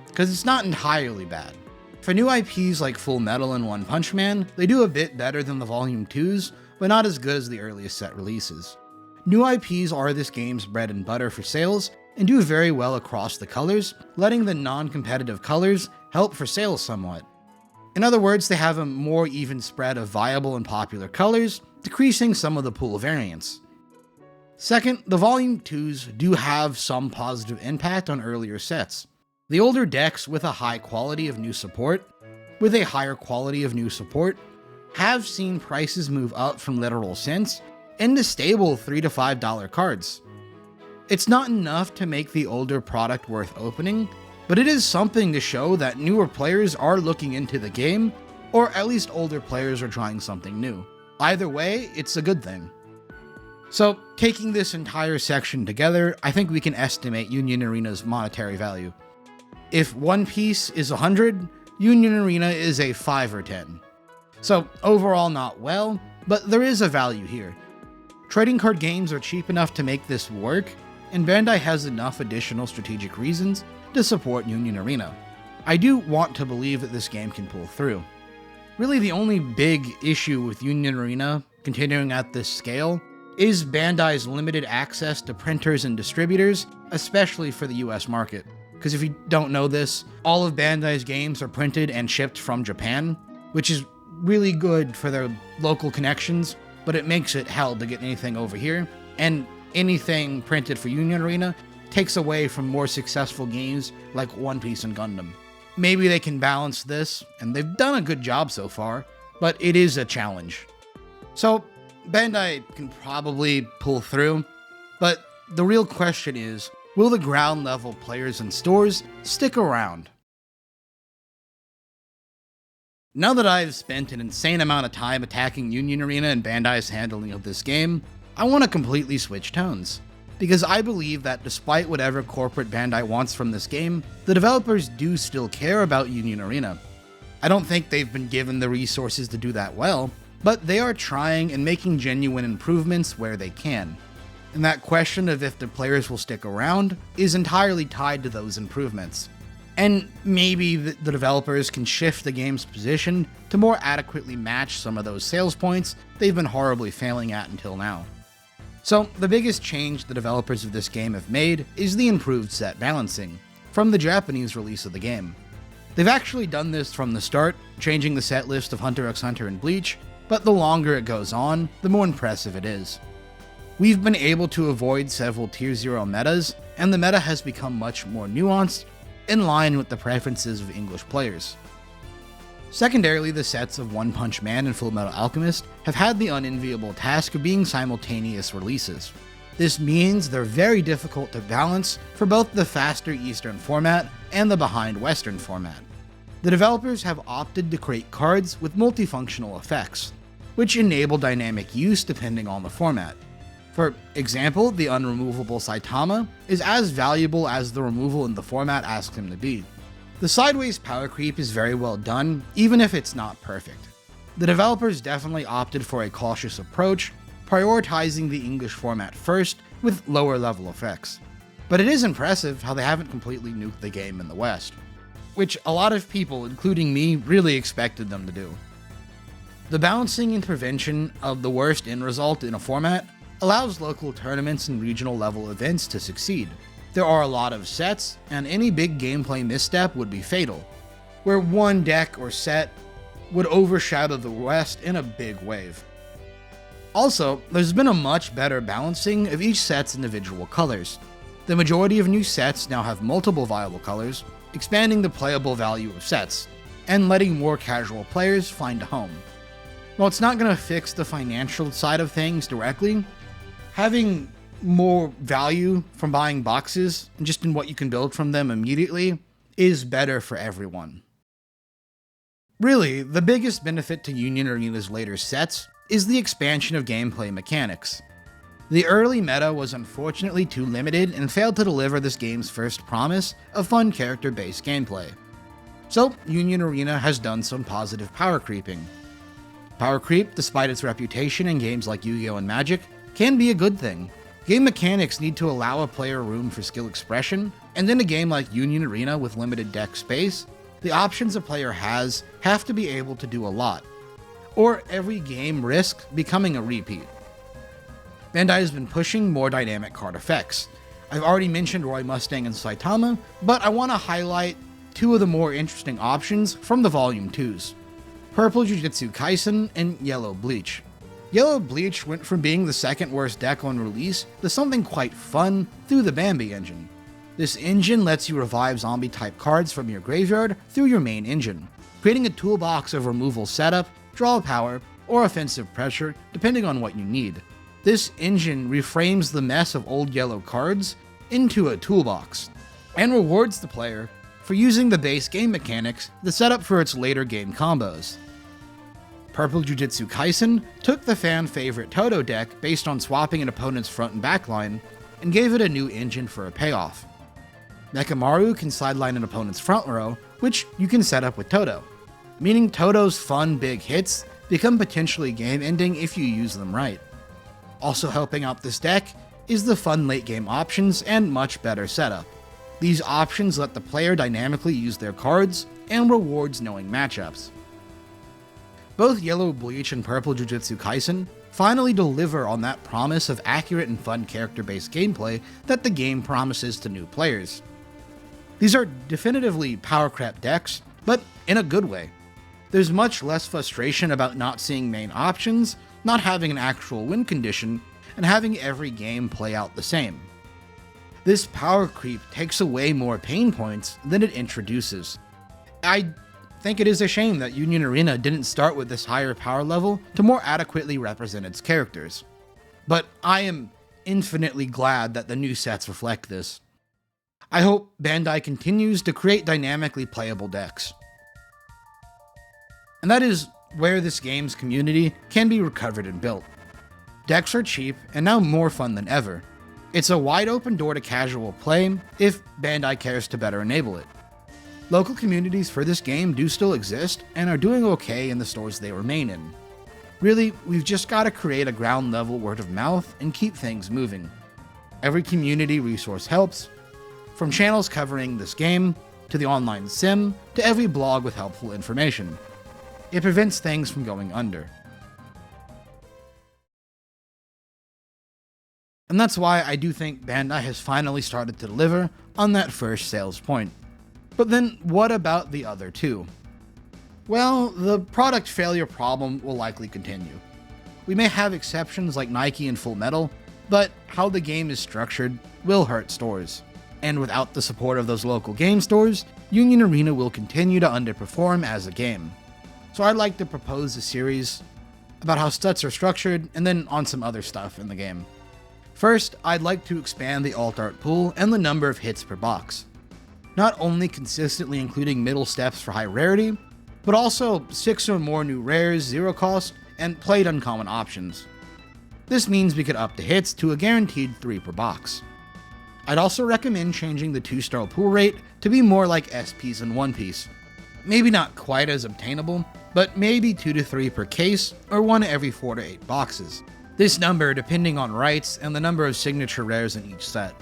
because it's not entirely bad. For new IPs like Full Metal and One Punch Man, they do a bit better than the Volume 2s, but not as good as the earliest set releases. New IPs are this game's bread and butter for sales, and do very well across the colors, letting the non-competitive colors help for sales somewhat. In other words, they have a more even spread of viable and popular colors, decreasing some of the pool variance. Second, the Volume 2s do have some positive impact on earlier sets. The older decks with a high quality of new support, have seen prices move up from literal cents into stable $3 to $5 cards. It's not enough to make the older product worth opening, but it is something to show that newer players are looking into the game, or at least older players are trying something new. Either way, it's a good thing. So, taking this entire section together, I think we can estimate Union Arena's monetary value. If one piece is 100, Union Arena is a 5 or 10. So overall not well, but there is a value here. Trading card games are cheap enough to make this work, and Bandai has enough additional strategic reasons to support Union Arena. I do want to believe that this game can pull through. Really the only big issue with Union Arena continuing at this scale is Bandai's limited access to printers and distributors, especially for the US market. Because if you don't know this, all of Bandai's games are printed and shipped from Japan, which is really good for their local connections, but it makes it hell to get anything over here, and anything printed for Union Arena takes away from more successful games like One Piece and Gundam. Maybe they can balance this, and they've done a good job so far, but it is a challenge. So, Bandai can probably pull through, but the real question is, will the ground level players and stores stick around? Now that I've spent an insane amount of time attacking Union Arena and Bandai's handling of this game, I want to completely switch tones. Because I believe that despite whatever corporate Bandai wants from this game, the developers do still care about Union Arena. I don't think they've been given the resources to do that well, but they are trying and making genuine improvements where they can. And that question of if the players will stick around is entirely tied to those improvements. And maybe the developers can shift the game's position to more adequately match some of those sales points they've been horribly failing at until now. So, the biggest change the developers of this game have made is the improved set balancing, from the Japanese release of the game. They've actually done this from the start, changing the set list of Hunter x Hunter and Bleach, but the longer it goes on, the more impressive it is. We've been able to avoid several Tier 0 metas, and the meta has become much more nuanced, in line with the preferences of English players. Secondarily, the sets of One Punch Man and Fullmetal Alchemist have had the unenviable task of being simultaneous releases. This means they're very difficult to balance for both the faster Eastern format and the behind Western format. The developers have opted to create cards with multifunctional effects, which enable dynamic use depending on the format. For example, the unremovable Saitama is as valuable as the removal in the format asks him to be. The sideways power creep is very well done, even if it's not perfect. The developers definitely opted for a cautious approach, prioritizing the English format first with lower level effects. But it is impressive how they haven't completely nuked the game in the West, which a lot of people, including me, really expected them to do. The balancing and prevention of the worst end result in a format allows local tournaments and regional level events to succeed. There are a lot of sets, and any big gameplay misstep would be fatal, where one deck or set would overshadow the West in a big wave. Also, there's been a much better balancing of each set's individual colors. The majority of new sets now have multiple viable colors, expanding the playable value of sets, and letting more casual players find a home. While it's not going to fix the financial side of things directly, having more value from buying boxes and just in what you can build from them immediately is better for everyone. Really, the biggest benefit to Union Arena's later sets is the expansion of gameplay mechanics. The early meta was unfortunately too limited and failed to deliver this game's first promise of fun character-based gameplay. So, Union Arena has done some positive power creeping. Power creep, despite its reputation in games like Yu-Gi-Oh! And Magic, can be a good thing. Game mechanics need to allow a player room for skill expression, and in a game like Union Arena with limited deck space, the options a player has have to be able to do a lot, or every game risks becoming a repeat. Bandai has been pushing more dynamic card effects. I've already mentioned Roy Mustang and Saitama, but I want to highlight two of the more interesting options from the Volume 2s. Purple Jujutsu Kaisen and Yellow Bleach. Yellow Bleach went from being the second worst deck on release to something quite fun through the Bambi engine. This engine lets you revive zombie type cards from your graveyard through your main engine, creating a toolbox of removal setup, draw power, or offensive pressure depending on what you need. This engine reframes the mess of old yellow cards into a toolbox, and rewards the player for using the base game mechanics to set up for its later game combos. Purple Jujutsu Kaisen took the fan favorite Toto deck based on swapping an opponent's front and back line, and gave it a new engine for a payoff. Nekamaru can sideline an opponent's front row, which you can set up with Toto, meaning Toto's fun big hits become potentially game ending if you use them right. Also helping out this deck is the fun late game options and much better setup. These options let the player dynamically use their cards and rewards knowing matchups. Both Yellow Bleach and Purple Jujutsu Kaisen finally deliver on that promise of accurate and fun character-based gameplay that the game promises to new players. These are definitively power crap decks, but in a good way. There's much less frustration about not seeing main options, not having an actual win condition, and having every game play out the same. This power creep takes away more pain points than it introduces. I think it is a shame that Union Arena didn't start with this higher power level to more adequately represent its characters. But I am infinitely glad that the new sets reflect this. I hope Bandai continues to create dynamically playable decks. And that is where this game's community can be recovered and built. Decks are cheap and now more fun than ever. It's a wide open door to casual play if Bandai cares to better enable it. Local communities for this game do still exist and are doing okay in the stores they remain in. Really, we've just got to create a ground level word of mouth and keep things moving. Every community resource helps, from channels covering this game, to the online sim, to every blog with helpful information. It prevents things from going under. And that's why I do think Bandai has finally started to deliver on that first sales point. But then what about the other two? Well, the product failure problem will likely continue. We may have exceptions like Nike and Full Metal, but how the game is structured will hurt stores. And without the support of those local game stores, Union Arena will continue to underperform as a game. So I'd like to propose a series about how stats are structured, and then on some other stuff in the game. First, I'd like to expand the alt art pool and the number of hits per box. Not only consistently including middle steps for high rarity, but also 6 or more new rares, 0 cost, and played uncommon options. This means we could up the hits to a guaranteed 3 per box. I'd also recommend changing the 2-star pool rate to be more like SPs and One Piece. Maybe not quite as obtainable, but maybe 2 to 3 per case, or 1 every 4 to 8 boxes. This number depending on rights and the number of signature rares in each set.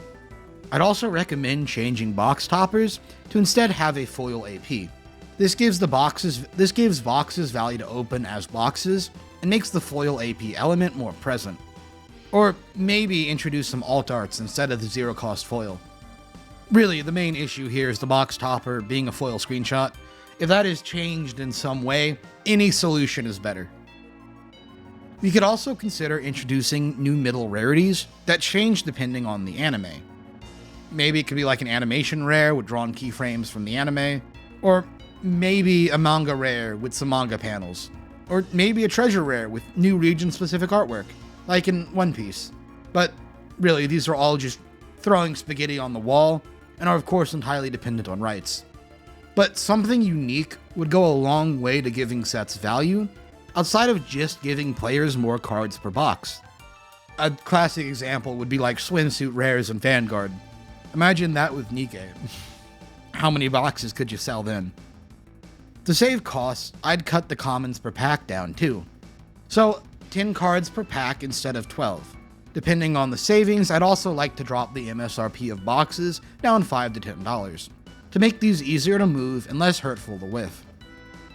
I'd also recommend changing box toppers to instead have a foil AP. This gives boxes value to open as boxes and makes the foil AP element more present. Or maybe introduce some alt arts instead of the 0 cost foil. Really, the main issue here is the box topper being a foil screenshot. If that is changed in some way, any solution is better. We could also consider introducing new middle rarities that change depending on the anime. Maybe it could be like an animation rare with drawn keyframes from the anime, or maybe a manga rare with some manga panels, or maybe a treasure rare with new region-specific artwork, like in One Piece. But really, these are all just throwing spaghetti on the wall, and are of course entirely dependent on rights. But something unique would go a long way to giving sets value, outside of just giving players more cards per box. A classic example would be like swimsuit rares in Vanguard. Imagine that with Nikkei. How many boxes could you sell then? To save costs, I'd cut the commons per pack down too. So 10 cards per pack instead of 12. Depending on the savings, I'd also like to drop the MSRP of boxes down $5 to $10 to make these easier to move and less hurtful to whiff.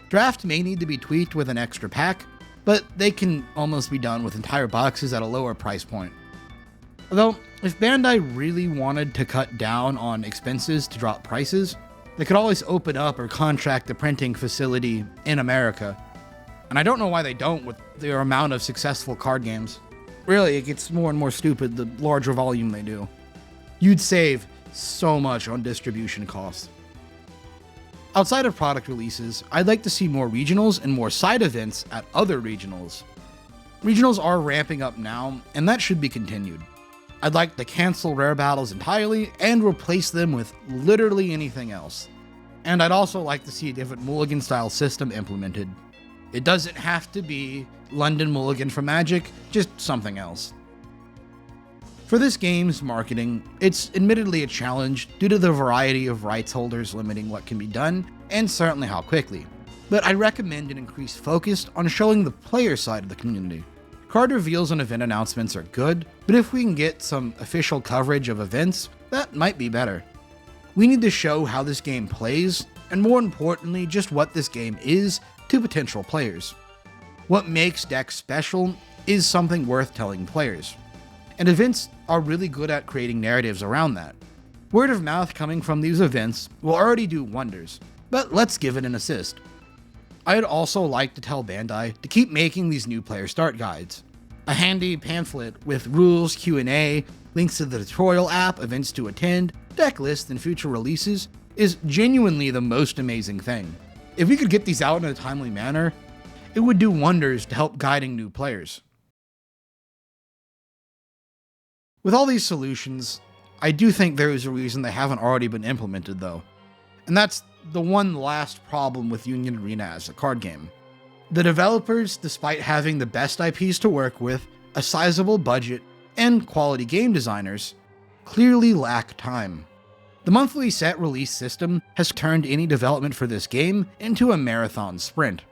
Draft may need to be tweaked with an extra pack, but they can almost be done with entire boxes at a lower price point. Although, if Bandai really wanted to cut down on expenses to drop prices, they could always open up or contract the printing facility in America. And I don't know why they don't with their amount of successful card games. Really, it gets more and more stupid the larger volume they do. You'd save so much on distribution costs. Outside of product releases, I'd like to see more regionals and more side events at other regionals. Regionals are ramping up now, and that should be continued. I'd like to cancel rare battles entirely and replace them with literally anything else. And I'd also like to see a different Mulligan style system implemented. It doesn't have to be London Mulligan for Magic, just something else. For this game's marketing, it's admittedly a challenge due to the variety of rights holders limiting what can be done, and certainly how quickly. But I recommend an increased focus on showing the player side of the community. Card reveals and event announcements are good, but if we can get some official coverage of events, that might be better. We need to show how this game plays, and more importantly, just what this game is to potential players. What makes decks special is something worth telling players. And events are really good at creating narratives around that. Word of mouth coming from these events will already do wonders, but let's give it an assist. I'd also like to tell Bandai to keep making these new player start guides. A handy pamphlet with rules, Q&A, links to the tutorial app, events to attend, deck lists, and future releases is genuinely the most amazing thing. If we could get these out in a timely manner, it would do wonders to help guiding new players. With all these solutions, I do think there is a reason they haven't already been implemented though, and that's the one last problem with Union Arena as a card game. The developers, despite having the best IPs to work with, a sizable budget, and quality game designers, clearly lack time. The monthly set release system has turned any development for this game into a marathon sprint,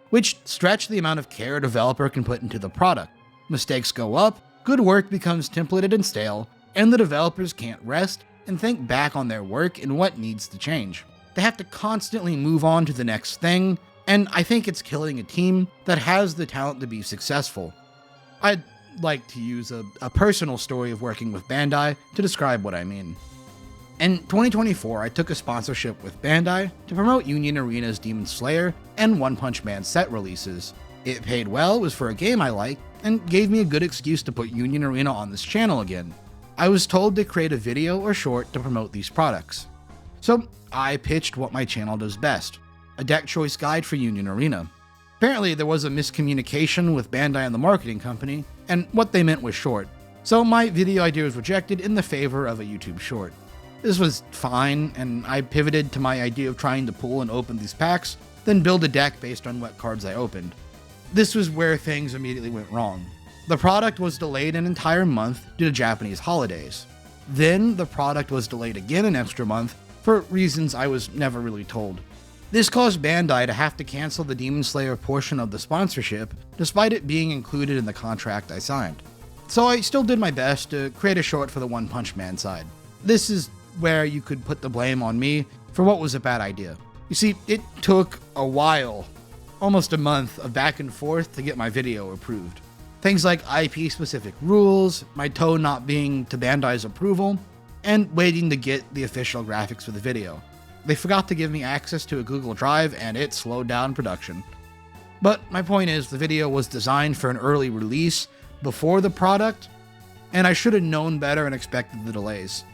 which stretched the amount of care a developer can put into the product. Mistakes go up, good work becomes templated and stale, and the developers can't rest and think back on their work and what needs to change. They have to constantly move on to the next thing, and I think it's killing a team that has the talent to be successful. I'd like to use a personal story of working with Bandai to describe what I mean. In 2024, I took a sponsorship with Bandai to promote Union Arena's Demon Slayer and One Punch Man set releases. It paid well, it was for a game I like, and gave me a good excuse to put Union Arena on this channel again. I was told to create a video or short to promote these products. So I pitched what my channel does best, a deck choice guide for Union Arena. Apparently there was a miscommunication with Bandai and the marketing company, and what they meant was short. So my video idea was rejected in the favor of a YouTube short. This was fine, and I pivoted to my idea of trying to pull and open these packs, then build a deck based on what cards I opened. This was where things immediately went wrong. The product was delayed an entire month due to Japanese holidays. Then the product was delayed again an extra month for reasons I was never really told. This caused Bandai to have to cancel the Demon Slayer portion of the sponsorship, despite it being included in the contract I signed. So I still did my best to create a short for the One Punch Man side. This is where you could put the blame on me for what was a bad idea. You see, it took a while, almost a month of back and forth to get my video approved. Things like IP-specific rules, my tone not being to Bandai's approval, and waiting to get the official graphics for the video. They forgot to give me access to a Google Drive, and it slowed down production. But my point is, the video was designed for an early release before the product, and I should have known better and expected the delays.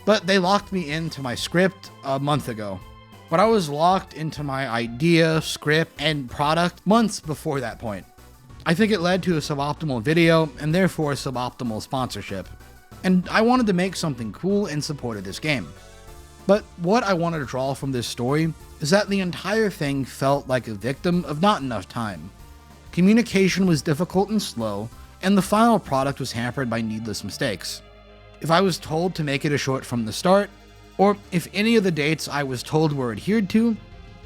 But they locked me into my script a month ago. But I was locked into my idea, script, and product months before that point. I think it led to a suboptimal video, and therefore a suboptimal sponsorship. And I wanted to make something cool in support of this game. But what I wanted to draw from this story is that the entire thing felt like a victim of not enough time. Communication was difficult and slow, and the final product was hampered by needless mistakes. If I was told to make it a short from the start, or if any of the dates I was told were adhered to,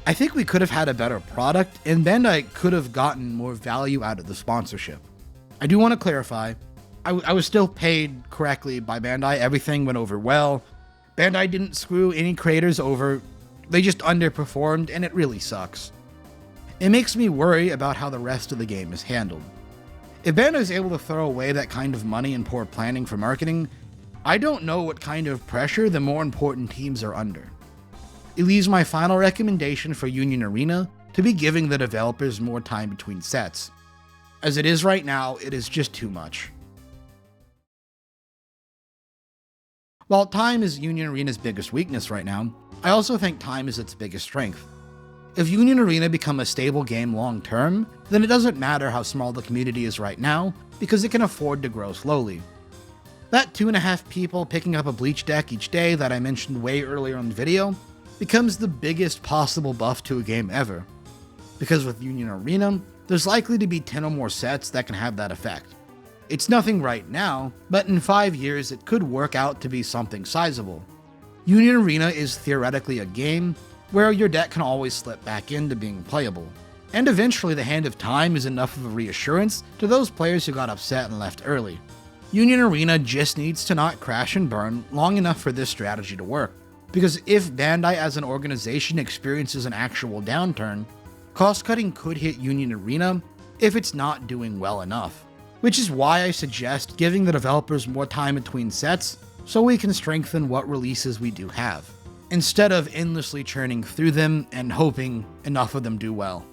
I think we could have had a better product, and Bandai could have gotten more value out of the sponsorship. I do want to clarify, I was still paid correctly by Bandai. Everything went over well. Bandai didn't screw any creators over. They just underperformed, and it really sucks. It makes me worry about how the rest of the game is handled. If Bandai is able to throw away that kind of money and poor planning for marketing, I don't know what kind of pressure the more important teams are under. It leaves my final recommendation for Union Arena to be giving the developers more time between sets. As it is right now, it is just too much. While time is Union Arena's biggest weakness right now, I also think time is its biggest strength. If Union Arena become a stable game long term, then it doesn't matter how small the community is right now, because it can afford to grow slowly. That 2.5 people picking up a Bleach deck each day that I mentioned way earlier in the video becomes the biggest possible buff to a game ever. Because with Union Arena, there's likely to be 10 or more sets that can have that effect. It's nothing right now, but in 5 years it could work out to be something sizable. Union Arena is theoretically a game where your deck can always slip back into being playable. And eventually the Hand of Time is enough of a reassurance to those players who got upset and left early. Union Arena just needs to not crash and burn long enough for this strategy to work. Because if Bandai as an organization experiences an actual downturn, cost-cutting could hit Union Arena if it's not doing well enough. Which is why I suggest giving the developers more time between sets so we can strengthen what releases we do have, instead of endlessly churning through them and hoping enough of them do well.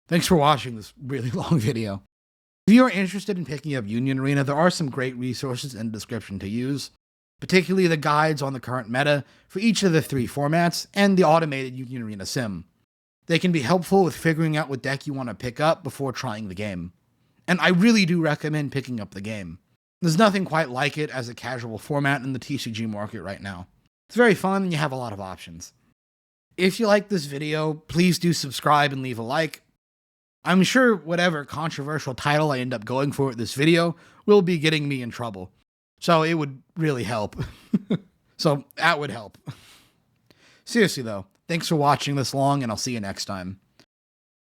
Thanks for watching this really long video. If you are interested in picking up Union Arena, there are some great resources in the description to use, particularly the guides on the current meta for each of the 3 formats and the automated Union Arena sim. They can be helpful with figuring out what deck you want to pick up before trying the game. And I really do recommend picking up the game. There's nothing quite like it as a casual format in the TCG market right now. It's very fun and you have a lot of options. If you like this video, please do subscribe and leave a like. I'm sure whatever controversial title I end up going for with this video will be getting me in trouble. So it would really help. So that would help. Seriously though, thanks for watching this long and I'll see you next time.